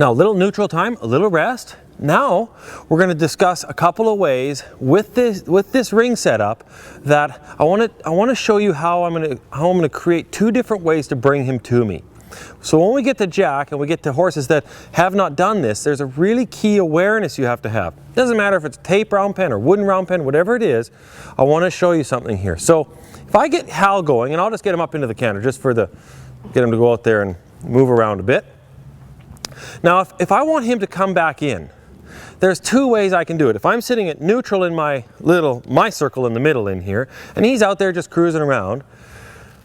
Now a little neutral time, a little rest. Now we're going to discuss a couple of ways with this ring setup that I want to show you how I'm going to create two different ways to bring him to me. So when we get to Jack and we get to horses that have not done this, there's a really key awareness you have to have. It doesn't matter if it's tape round pen or wooden round pen, whatever it is, I want to show you something here. So if I get Hal going, and I'll just get him up into the canter just for get him to go out there and move around a bit. Now if I want him to come back in, there's two ways I can do it. If I'm sitting at neutral in my circle in the middle in here, and he's out there just cruising around,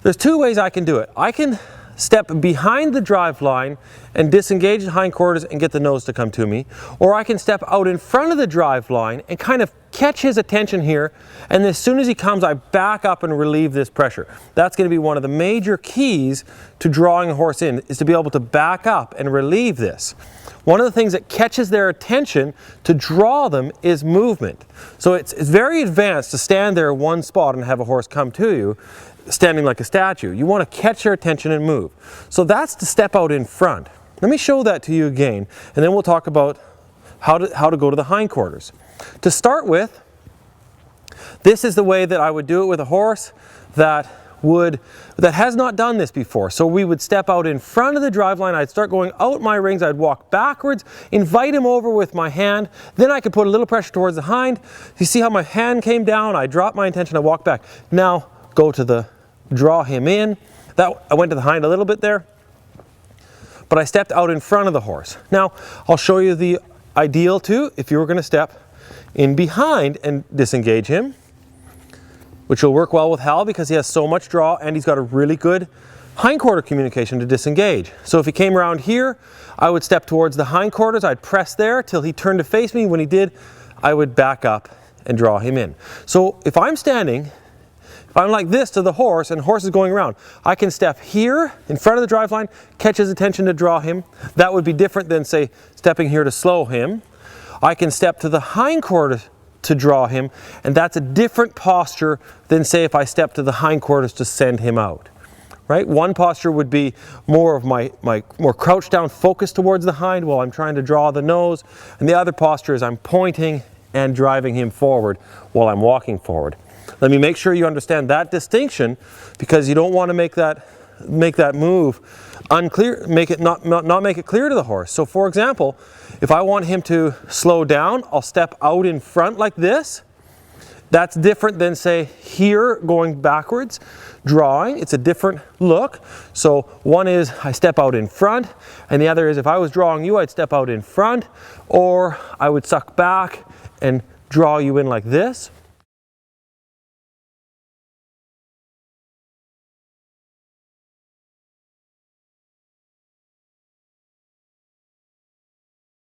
there's two ways I can do it. I can step behind the drive line and disengage the hindquarters and get the nose to come to me, or I can step out in front of the drive line and kind of catch his attention here, and as soon as he comes, I back up and relieve this pressure. That's going to be one of the major keys to drawing a horse in, is to be able to back up and relieve this. One of the things that catches their attention to draw them is movement. So it's very advanced to stand there in one spot and have a horse come to you, standing like a statue. You want to catch their attention and move. So that's to step out in front. Let me show that to you again, and then we'll talk about how to go to the hindquarters. To start with, this is the way that I would do it with a horse that has not done this before. So we would step out in front of the drive line, I'd start going out my rings, I'd walk backwards, invite him over with my hand, then I could put a little pressure towards the hind. You see how my hand came down, I dropped my intention, I walk back. Now go to draw him in. I went to the hind a little bit there, but I stepped out in front of the horse. Now I'll show you the ideal too, if you were going to step in behind and disengage him, which will work well with Hal because he has so much draw and he's got a really good hindquarter communication to disengage. So if he came around here, I would step towards the hindquarters, I'd press there till he turned to face me. When he did, I would back up and draw him in. So if I'm standing, if I'm like this to the horse and the horse is going around, I can step here in front of the drive line, catch his attention to draw him. That would be different than, say, stepping here to slow him. I can step to the hindquarters to draw him, and that's a different posture than, say, if I step to the hindquarters to send him out. Right? One posture would be more of my more crouched down focus towards the hind while I'm trying to draw the nose, and the other posture is I'm pointing and driving him forward while I'm walking forward. Let me make sure you understand that distinction, because you don't want to make that move unclear, not make it clear to the horse. So for example, if I want him to slow down, I'll step out in front like this. That's different than, say, here going backwards, drawing. It's a different look. So one is I step out in front, and the other is if I was drawing you, I'd step out in front, or I would suck back and draw you in like this.